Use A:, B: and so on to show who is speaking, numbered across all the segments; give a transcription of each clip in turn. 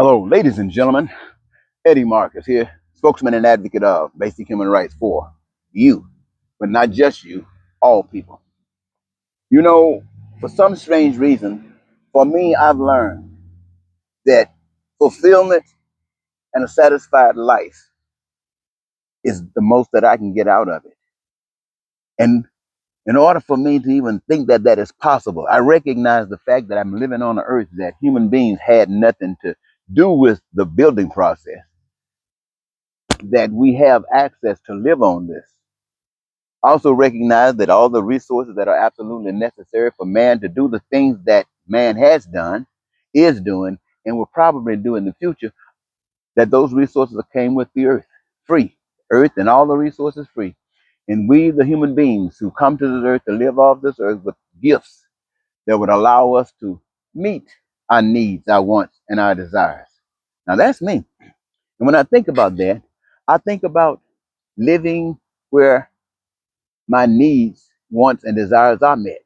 A: Hello, ladies and gentlemen. Eddie Marcus here, spokesman and advocate of basic human rights for you, but not just you, all people. You know, for some strange reason, for me, I've learned that fulfillment and a satisfied life is the most that I can get out of it. And in order for me to even think that that is possible, I recognize the fact that I'm living on an earth that human beings had nothing to do with the building process, that we have access to live on this. Also recognize that all the resources that are absolutely necessary for man to do the things that man has done, is doing, and will probably do in the future, that those resources came with the earth, free. Earth and all the resources free. And we, the human beings who come to this earth to live off this earth with gifts that would allow us to meet our needs, our wants, and our desires. Now that's me. And when I think about that, I think about living where my needs, wants, and desires are met.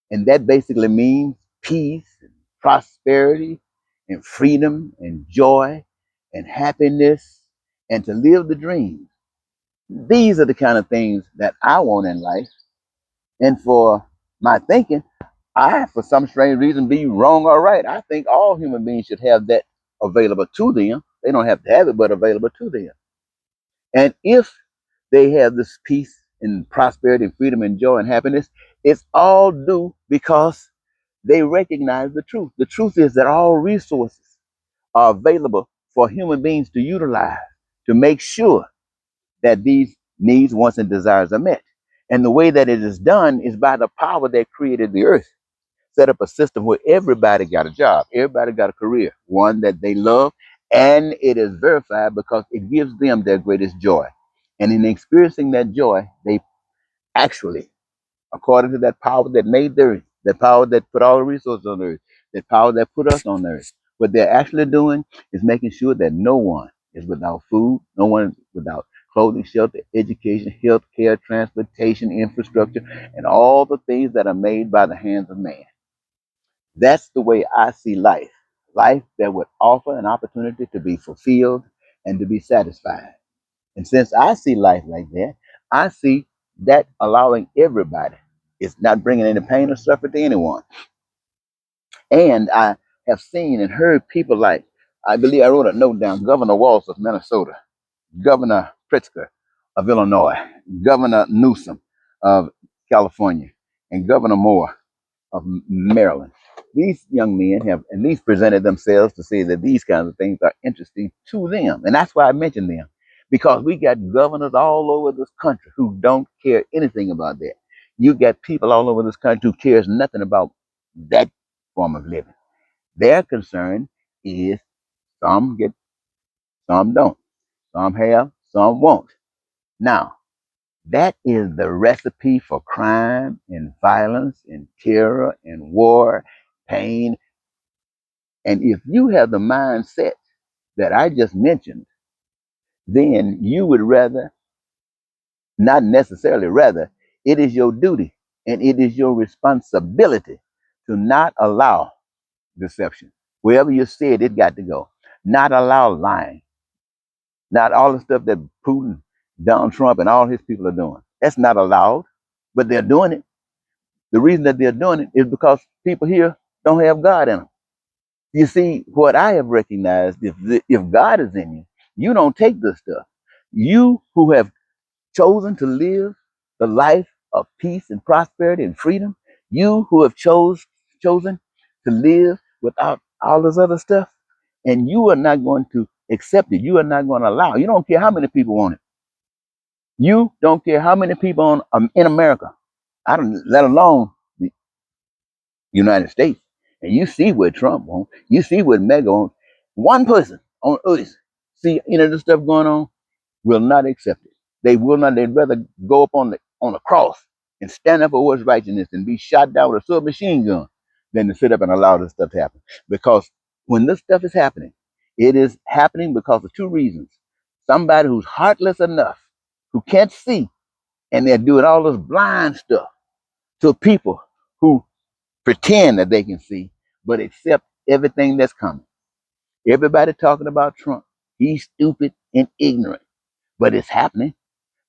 A: And that basically means peace, and prosperity, and freedom, and joy, and happiness, and to live the dream. These are the kind of things that I want in life. And for my thinking, I, for some strange reason, be wrong or right. I think all human beings should have that available to them. They don't have to have it, but available to them. And if they have this peace and prosperity and freedom and joy and happiness, it's all due because they recognize the truth. The truth is that all resources are available for human beings to utilize to make sure that these needs, wants, and desires are met. And the way that it is done is by the power that created the earth. Set up a system where everybody got a job, everybody got a career, one that they love, and it is verified because it gives them their greatest joy. And in experiencing that joy, they actually, according to that power that made the earth, that power that put all the resources on the earth, that power that put us on the earth, what they're actually doing is making sure that no one is without food, no one is without clothing, shelter, education, health care, transportation, infrastructure, and all the things that are made by the hands of man. That's the way I see life. Life that would offer an opportunity to be fulfilled and to be satisfied. And since I see life like that, I see that allowing everybody. It's not bringing any pain or suffering to anyone. And I have seen and heard people like, I believe I wrote a note down, Governor Walz of Minnesota, Governor Pritzker of Illinois, Governor Newsom of California, and Governor Moore of Maryland. These young men have at least presented themselves to say that these kinds of things are interesting to them. And that's why I mention them, because we got governors all over this country who don't care anything about that. You got people all over this country who cares nothing about that form of living. Their concern is some get, some don't. Some have, some won't. Now, that is the recipe for crime and violence and terror and war, pain. And if you have the mindset that I just mentioned, then you would rather, not necessarily rather, it is your duty and it is your responsibility to not allow deception. Wherever you see it, it got to go. Not allow lying. Not all the stuff that Putin, Donald Trump, and all his people are doing. That's not allowed, but they're doing it. The reason that they're doing it is because people here don't have God in them. You see, what I have recognized, if God is in you, you don't take this stuff. You who have chosen to live the life of peace and prosperity and freedom, you who have chosen to live without all this other stuff, and you are not going to accept it. You are not going to allow. You don't care how many people want it. You don't care how many people in America. I don't, let alone the United States. And you see what Trump wants. You see what Mega wants. One person on earth see any of this stuff going on will not accept it. They will not. They'd rather go up on the cross and stand up for what's righteousness and be shot down with a submachine gun than to sit up and allow this stuff to happen. Because when this stuff is happening, it is happening because of two reasons. Somebody who's heartless enough, who can't see, and they're doing all this blind stuff to people who pretend that they can see, but accept everything that's coming. Everybody talking about Trump. He's stupid and ignorant, but it's happening.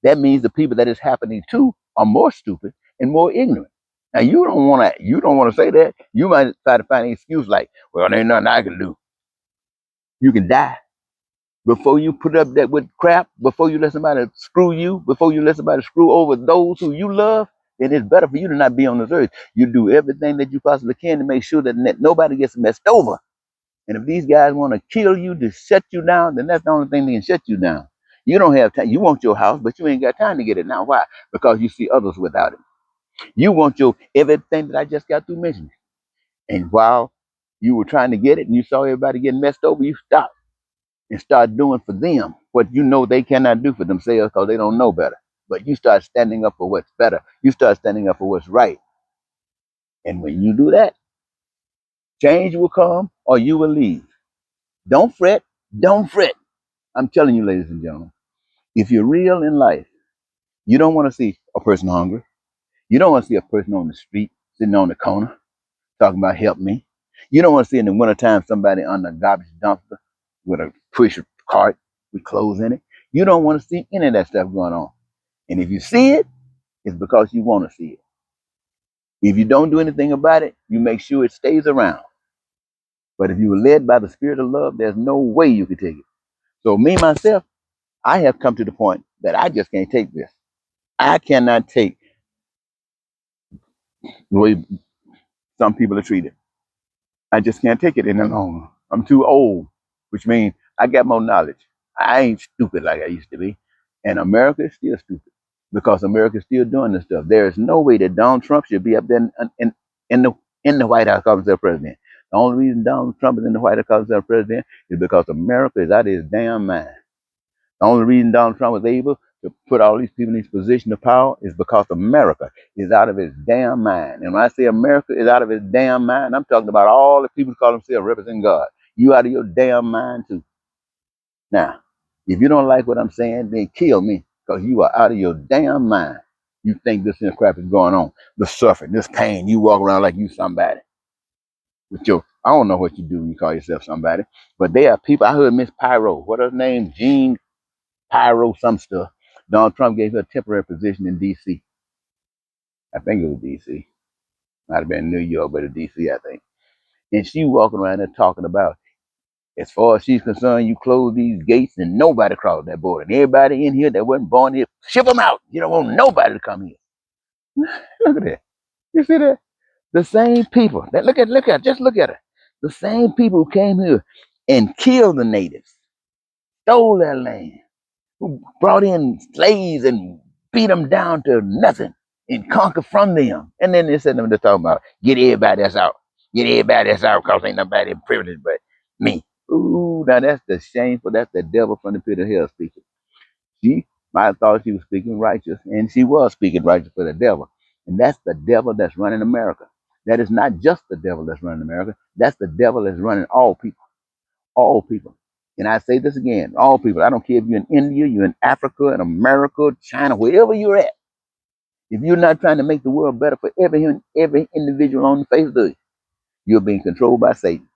A: That means the people that it's happening to are more stupid and more ignorant. Now you don't want to say that. You might try to find an excuse like, well, there ain't nothing I can do. You can die before you put up that with crap. Before you let somebody screw you. Before you let somebody screw over those who you love. Then it's better for you to not be on this earth. You do everything that you possibly can to make sure that nobody gets messed over. And if these guys want to kill you to shut you down, then that's the only thing that can shut you down. You don't have time. You want your house, but you ain't got time to get it now. Why? Because you see others without it. You want your everything that I just got through mentioning. And while you were trying to get it and you saw everybody getting messed over, you stopped and start doing for them what you know they cannot do for themselves because they don't know better. But you start standing up for what's better. You start standing up for what's right. And when you do that, change will come or you will leave. Don't fret. Don't fret. I'm telling you, ladies and gentlemen, if you're real in life, you don't want to see a person hungry. You don't want to see a person on the street sitting on the corner talking about help me. You don't want to see in the wintertime somebody on the garbage dumpster with a push cart with clothes in it. You don't want to see any of that stuff going on. And if you see it, it's because you want to see it. If you don't do anything about it, you make sure it stays around. But if you were led by the spirit of love, there's no way you could take it. So me, myself, I have come to the point that I just can't take this. I cannot take the way some people are treated. I just can't take it any longer. I'm too old, which means I got more knowledge. I ain't stupid like I used to be. And America is still stupid because America is still doing this stuff. There is no way that Donald Trump should be up there in the in the White House calling himself president. The only reason Donald Trump is in the White House calling himself president is because America is out of his damn mind. The only reason Donald Trump was able to put all these people in these positions of power is because America is out of his damn mind. And when I say America is out of his damn mind, I'm talking about all the people who call themselves representing God. You out of your damn mind too. Now, if you don't like what I'm saying, then kill me because you are out of your damn mind. You think this crap is going on. The suffering, this pain, you walk around like you somebody. With your, I don't know what you do when you call yourself somebody, but there are people. I heard Miss Pyro, what her name, Jean Pyro, some stuff. Donald Trump gave her a temporary position in D.C. I think it was D.C. Might have been New York, but it's D.C. I think. And she walking around there talking about, as far as she's concerned, you close these gates and nobody cross that border. And everybody in here that wasn't born here, ship them out. You don't want nobody to come here. Look at that. You see that? The same people. That just look at it. The same people who came here and killed the natives, stole their land, who brought in slaves and beat them down to nothing and conquer from them. And then they said them to talk about get everybody that's out. Get everybody that's out because ain't nobody privileged but me. Ooh, now that's the shameful, that's the devil from the pit of hell speaking. She might have thought she was speaking righteous, and she was speaking righteous for the devil. And that's the devil that's running America. That is not just the devil that's running America. That's the devil that's running all people. All people. And I say this again, all people. I don't care if you're in India, you're in Africa, in America, China, wherever you're at. If you're not trying to make the world better for every individual on the face of the earth, you're being controlled by Satan.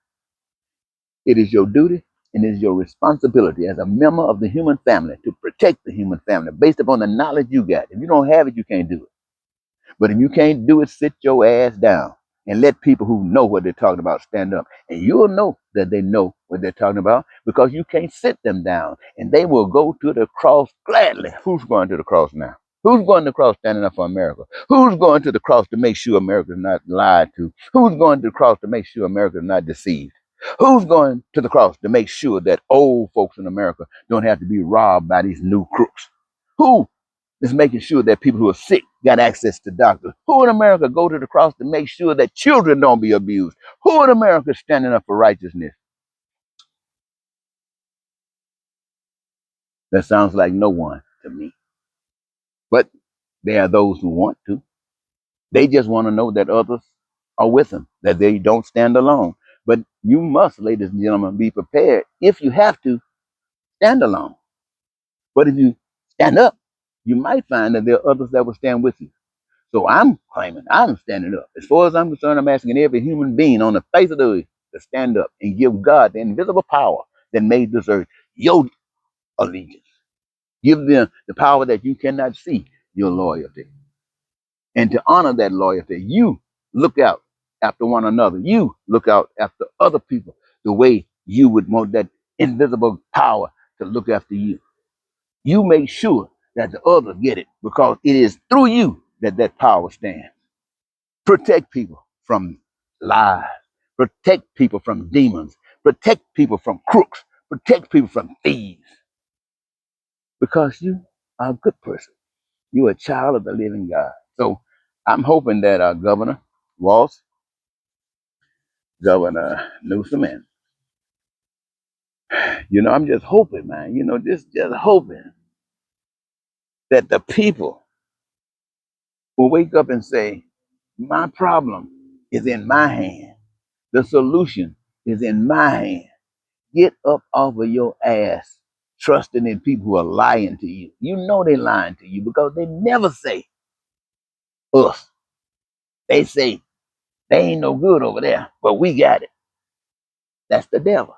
A: It is your duty and it is your responsibility as a member of the human family to protect the human family based upon the knowledge you got. If you don't have it, you can't do it. But if you can't do it, sit your ass down and let people who know what they're talking about stand up. And you'll know that they know what they're talking about because you can't sit them down. And they will go to the cross gladly. Who's going to the cross now? Who's going to the cross standing up for America? Who's going to the cross to make sure America's not lied to? Who's going to the cross to make sure America's not deceived? Who's going to the cross to make sure that old folks in America don't have to be robbed by these new crooks? Who is making sure that people who are sick got access to doctors? Who in America go to the cross to make sure that children don't be abused? Who in America is standing up for righteousness? That sounds like no one to me. But there are those who want to. They just want to know that others are with them, that they don't stand alone. But you must, ladies and gentlemen, be prepared. If you have to, stand alone. But if you stand up, you might find that there are others that will stand with you. So I'm claiming I'm standing up. As far as I'm concerned, I'm asking every human being on the face of the earth to stand up and give God the invisible power that made this earth your allegiance. Give them the power that you cannot see, your loyalty. And to honor that loyalty, you look out after one another. You look out after other people the way you would want that invisible power to look after you. You make sure that the others get it because it is through you that that power stands. Protect people from lies. Protect people from demons. Protect people from crooks. Protect people from thieves because you are a good person. You're a child of the living God. So I'm hoping that Governor Walz, Governor Newsom, and I'm just hoping, man. Just hoping that the people will wake up and say, "My problem is in my hand. The solution is in my hand." Get up off of your ass, trusting in people who are lying to you. You know they're lying to you because they never say us. They say they ain't no good over there, but we got it. That's the devil.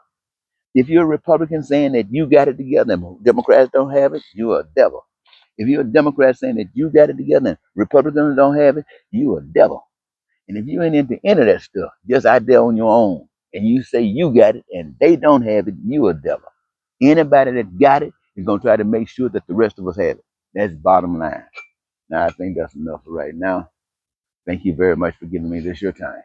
A: If you're a Republican saying that you got it together and Democrats don't have it, you're a devil. If you're a Democrat saying that you got it together and Republicans don't have it, you're a devil. And if you ain't into any of that stuff, just out there on your own, and you say you got it and they don't have it, you a devil. Anybody that got it is going to try to make sure that the rest of us have it. That's bottom line. Now, I think that's enough for right now. Thank you very much for giving me this your time.